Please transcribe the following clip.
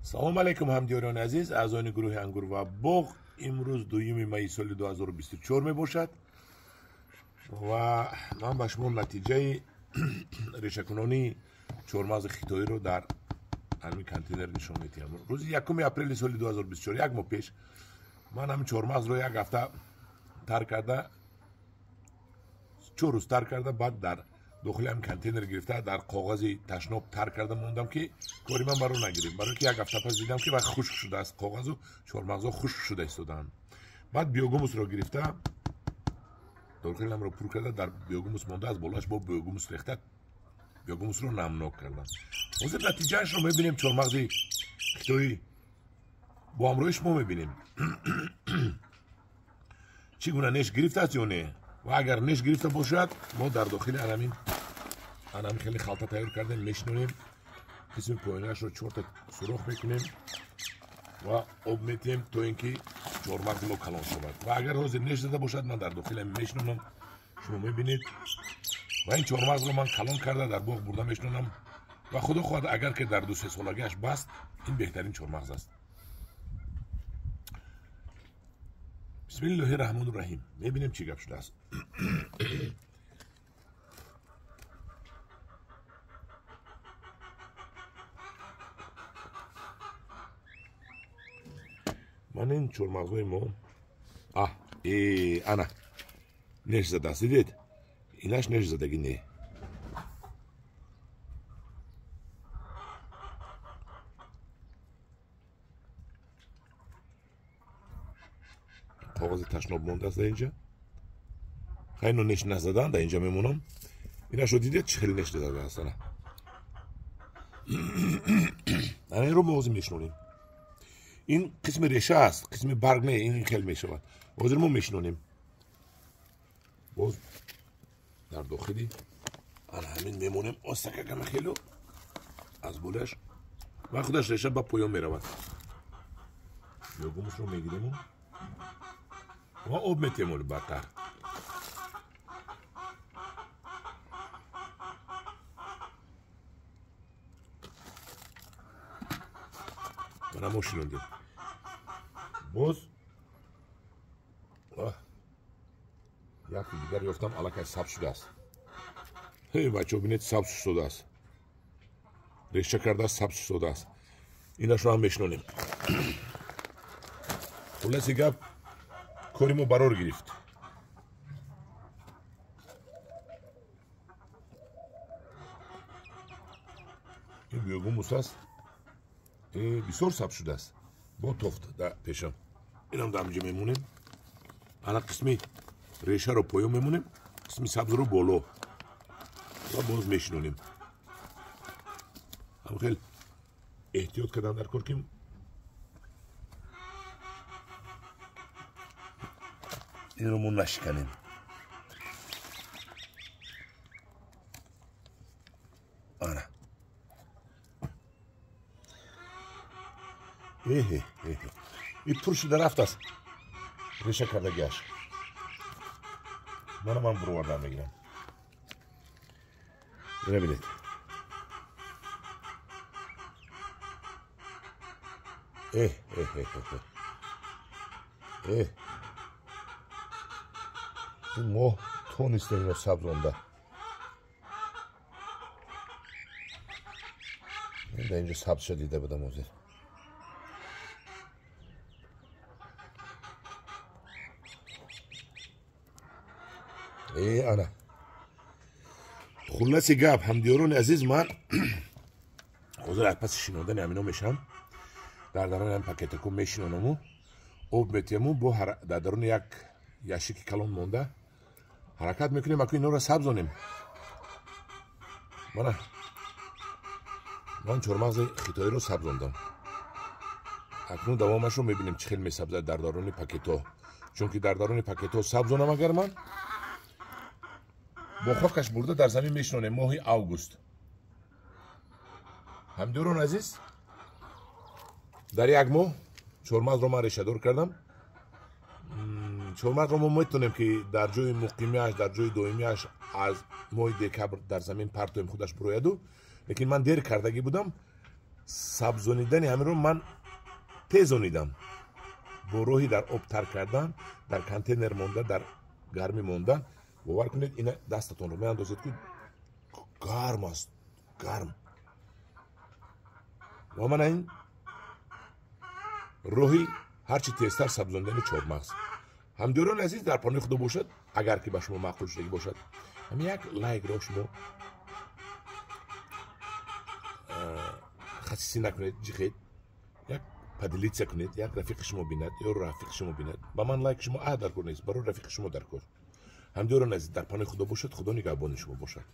سلام علیکم همدیاران عزیز، اعضای گروه انگور و باغ. امروز 2 می سال 2024 می باشد و من به شما نتیجه ریشه‌کنانی چهارمغز خیتایی رو در همین کانتینر نشون میدم. روز 1 اپریل سال 2024، یک ماه پیش، من همین چهارمغز رو یک هفته تر کرده، 4 روز تر کرده، بعد در داخل هم کانتینر گرفته در کاغذ تشناب تر کرده موندم که کاری من برو نگیریم، برای که یک هفته پس دیدم که وقت خشک شده است، کاغذ و چهارمغزها خشک شده ایستادن. بعد بیوگوموس رو گرفته داخل هم رو پر کرده، در بیوگوموس مونده، از بالاش با بیوگوموس ریخته، بیوگوموس رو نمناک کردم. حاضر نتیجهش رو میبینیم. چهارمغز خیتایی با همراهش ما میبینیم چگونه نیش گرفته است یا نه، و اگر نیش گرفته باشد ما در داخل همین خیلی خلطه تیار کردیم، میشنونیم، قسم پایینش رو 4 تا سوراخ میکنیم و آب میتیم تا اینکه چهارمغز ما کلان شود. و اگر حاضر نیش زده باشد من در داخل میشنونم، شما میبینید. و این چهارمغز رو من کلان کرده در باغ برده میشنونم و خدا خواهد اگر که در 2-3 سالگیش بست، این بهترین چهارمغز است. بسم الله الرحمن الرحیم. میبینیم چی گپ شده است. من این چهارمغزهای ما انا نیش زده است، دیدید؟ اینش نیش زدگی نه. کاغذ تشناب مونده است در اینجا، خیلی نیش نزدن، در اینجا میمونم. اینش رو دیدید چه خیلی نیش زده است. این رو موضوع میشنونیم. این قسم ریشه است، قسم برگ نه، این خیلی میشود. حاضر ما میشنونیم. باز در داخلی همین میمونیم، آستکه کم خیلی از بولش و خودش ریشه با پایان میرود. بیوگوموس رو میگیریم و آب میتیم بدتر. من هم شنوندیم. باز یکی دیگر یافتم، الان سبز شده است. هی بچه ها بینید سبز شده است، ریشه کرده است، سبز شده است. اینش رو هم میشنونیم. خلاصه گپ کاری ما برار گرفت. این بیوگوموس است، بسیار سبز شده است با تفت در پیشم. اینم در اینجا میمونیم. الان قسمی ریشه رو پایین میمونیم، قسمی سبز رو بالا و باز میشنونیم. هم خیلی احتیاط کردم در کار که این رو مون نشکنیم. آره این پر شده رفت است ریشه کردگیش. من برو وردن میگیرم. ببینید این ما تو نیست این رو سبزانده. این در اینجا سبز شدیده بدم حاضر. انا خلاصه گپ همدیاران عزیز، من حاضر از پس شنودن همینا میشم. در درون هم پاکت کم میشنونم و آب میتیم و با در درون یک یشک کلان مونده حرکت میکنیم اکنون اینا رو سبزانیم. من چهارمغز خیتایی رو سبزاندم. اکنون دوامش رو میبینیم چه خیلی میسبزه در درون پاکت ها، چون که در درون پاکت ها سبزانم. اگر من با خاکش برده در زمین میشنونیم ماهی اوگوست. همدیاران عزیز، در یک ماه چهارمغز رو من ریشه دار کردم. چهارمغز رو ما میتونیم که در جای مقیمیش، در جای دائمیش از ماه دکبر در زمین پرتویم خودش بروید، لیکن من دیر کردگی بودم سبزونیدن همین رو من تیزونیدم با راهی در آب تر کردن، در کانتینر موندن، در گرمی موندن. باور کنید این دستتون رو میاندازید که گرم است، گرم. و من این راهی هرچی تیزتر سبزوندن چهارمغز. همدیران عزیز در پانوی خدا باشد، اگر که به شما معقول شدگی باشد همین یک لایک را شما خصیصی نکنید، جیخید یک پدلیت کنید، یک رفیق شما بیند یا رفیق شما بیند با من لایک شما در کنید، برای رفیق شما در کن. همدیران عزیز در پانوی خدا باشد، خدا نگهبان شما باشد.